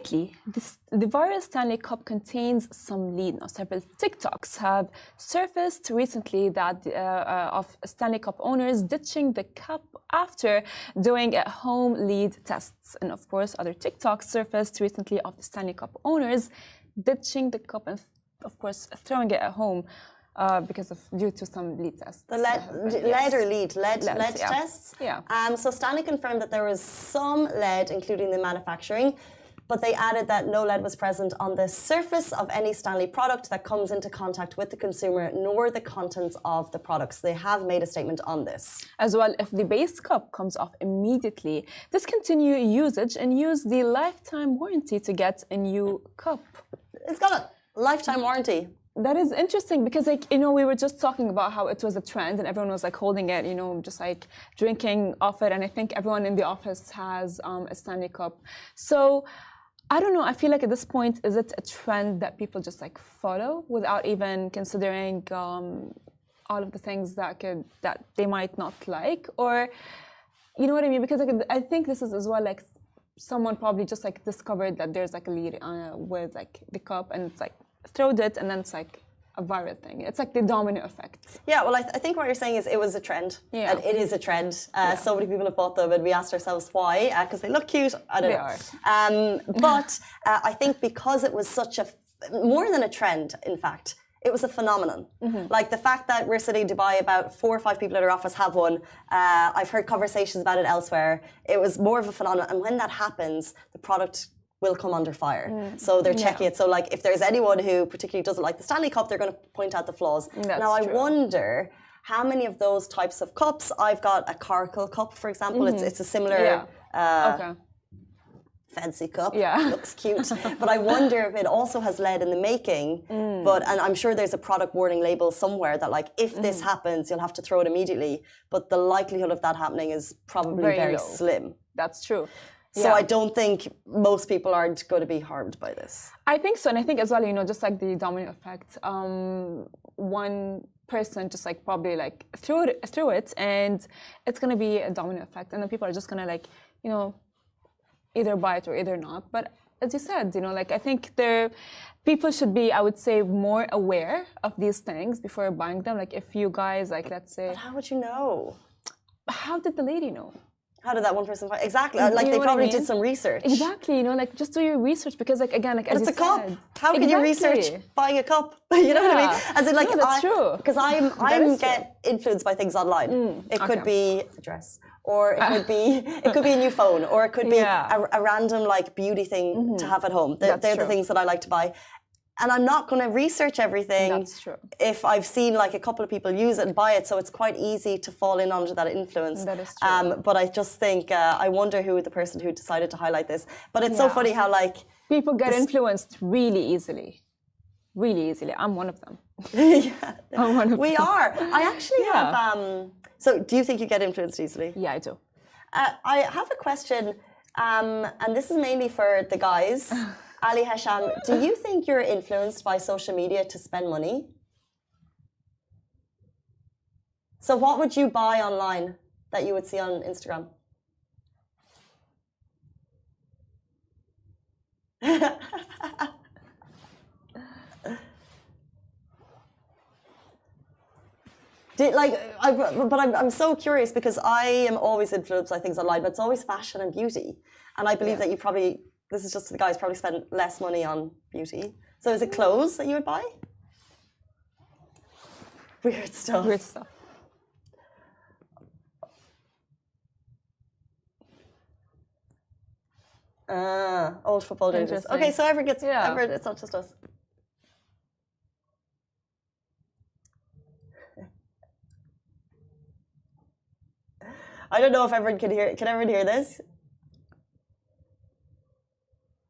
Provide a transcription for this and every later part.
lately, the viral Stanley Cup contains some lead. Now, several TikToks have surfaced recently that of Stanley Cup owners ditching the cup after doing at-home lead tests. And of course, other TikToks surfaced recently of the Stanley Cup owners ditching the cup and, of course, throwing it at home due to some lead tests. The lead tests? Yeah. So Stanley confirmed that there was some lead, including the manufacturing, but they added that no lead was present on the surface of any Stanley product that comes into contact with the consumer, nor the contents of the products. They have made a statement on this. As well, if the base cup comes off immediately, discontinue usage and use the lifetime warranty to get a new cup. It's got a lifetime warranty. That is interesting because, like, you know, we were just talking about how it was a trend and everyone was like holding it, you know, just like drinking off it. And I think everyone in the office has a Stanley Cup. So I don't know. I feel like at this point, is it a trend that people just like follow without even considering all of the things that they might not like, or you know what I mean? Because like, I think this is as well like someone probably just like discovered that there's like a lead with like the cup and it's like throwed it and then it's like a viral thing. It's like the domino effect. Yeah, well, I think what you're saying is it was a trend. Yeah. And it is a trend. So many people have bought them and we asked ourselves why, because they look cute. I don't know. But I think because it was such more than a trend, in fact, it was a phenomenon. Mm-hmm. Like the fact that we're sitting in Dubai, about 4 or 5 people in our office have one. I've heard conversations about it elsewhere. It was more of a phenomenon. And when that happens, the product will come under fire. So they're checking it. So like if there's anyone who particularly doesn't like the Stanley Cup, they're going to point out the flaws. Now I wonder how many of those types of cups, I've got a Carkle cup, for example. It's a similar fancy cup. Looks cute. But I wonder if it also has lead in the making. And I'm sure there's a product warning label somewhere that like, if this happens, you'll have to throw it immediately. But the likelihood of that happening is probably very slim. That's true. So I don't think most people aren't going to be harmed by this. I think so. And I think as well, you know, just like the domino effect, one person just like probably like threw it and it's going to be a domino effect. And then people are just going to like, you know, either buy it or either not. But as you said, you know, like I think people should be, I would say, more aware of these things before buying them. Like if you guys, like let's say. But how would you know? How did the lady know? How did that one person find? Exactly. Like they probably did some research. Exactly. You know, like just do your research because, like, again, like as you said, it's a cup. How can you research buying a cup? You know what I mean? As in, like, that's true. Because I get influenced by things online. It could be a dress, or it could be a new phone, or it could be a random like beauty thing to have at home. They're the things that I like to buy. And I'm not going to research everything. That's true. If I've seen like a couple of people use it and buy it, so it's quite easy to fall in under that influence. That is true. But I just think I wonder who the person who decided to highlight this. But it's so funny how like people get influenced really easily, really easily. I'm one of them. I'm one of them. We are. I actually have. So, do you think you get influenced easily? Yeah, I do. I have a question, and this is mainly for the guys. Ali Hasham, do you think you're influenced by social media to spend money? So what would you buy online that you would see on Instagram? I'm so curious because I am always influenced by things online, but it's always fashion and beauty. And I believe that you probably... This is just to the guys, probably spend less money on beauty. So is it clothes that you would buy? Weird stuff. Weird stuff. Old football jerseys. Okay, so everyone gets, it's not just us. I don't know if everyone can hear. Can everyone hear this?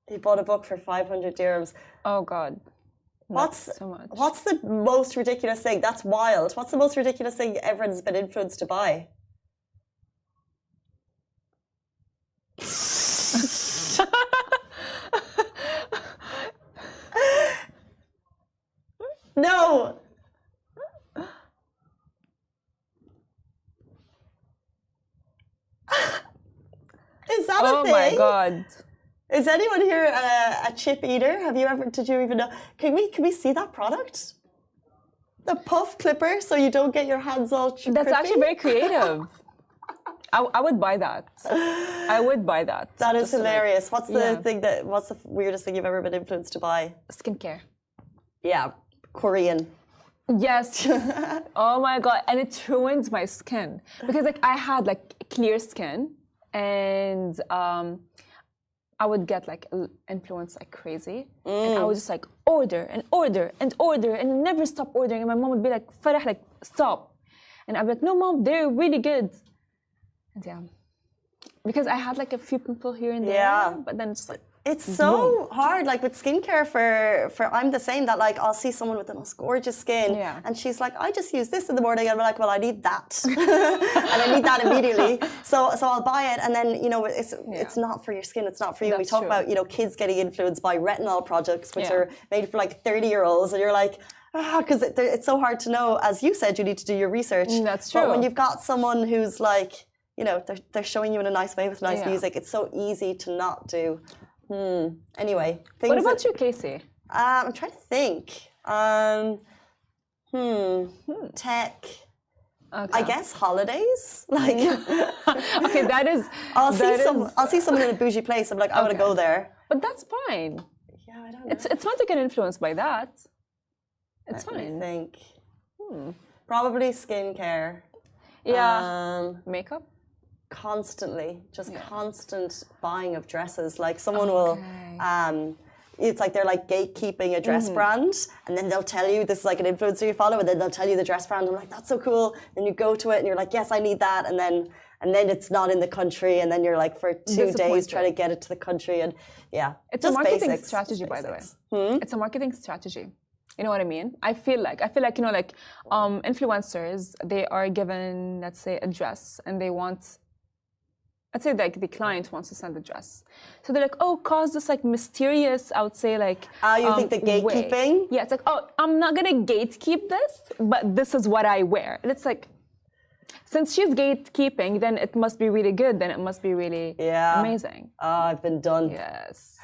He bought a book for 500 dirhams. Oh God. So much. What's the most ridiculous thing? That's wild. What's the most ridiculous thing everyone's been influenced to buy? No. Is that a thing? Oh my God. Is anyone here a chip eater? Did you even know? Can we see that product? The puff clipper, so you don't get your hands all chippy? That's actually very creative. I would buy that. I would buy that. That is hilarious. What's the weirdest thing you've ever been influenced to buy? Skincare. Yeah, Korean. Yes. Oh my God. And it ruins my skin. Because like I had like clear skin and I would get like influenced like crazy. And I would just like order and order and order and never stop ordering. And my mom would be like, Farah, like stop. And I'd be like, no mom, they're really good. And yeah. Because I had like a few pimples here and there. Yeah. But then it's like it's so hard, like with skincare for I'm the same that like I'll see someone with the most gorgeous skin and she's like, I just use this in the morning and I'm like, well, I need that. And I need that immediately. So I'll buy it and then, you know, it's not for your skin, it's not for you. We talk about, you know, kids getting influenced by retinol projects which are made for like 30-year-olds and you're like, because it's so hard to know. As you said, you need to do your research. That's true. But when you've got someone who's like, you know, they're showing you in a nice way with nice music, it's so easy to not do. Anyway, what about you, Casey? I'm trying to think. Tech. Okay. I guess holidays. Like, okay, that is. I'll see someone in a bougie place. I'm like, I want to go there. But that's fine. Yeah, I don't know. It's fun to get influenced by that. It's fine. I think. Probably skincare. Yeah. Makeup. Constantly, just constant buying of dresses. Like someone will, it's like they're like gatekeeping a dress brand, and then they'll tell you this is like an influencer you follow, and then they'll tell you the dress brand. I'm like, that's so cool. Then you go to it, and you're like, yes, I need that, and then it's not in the country, and then you're like for 2 days trying to get it to the country, and it's a marketing strategy, by the way. It's a marketing strategy. You know what I mean? I feel like you know, like influencers, they are given, let's say, a dress, and they want. I'd say like the client wants to send the dress. So they're like, oh, cause this like mysterious, I would say like you think the gatekeeping? Way. Yeah, it's like, oh, I'm not gonna gatekeep this, but this is what I wear. And it's like, since she's gatekeeping, then it must be really good, then it must be really amazing. I've been done. Yes.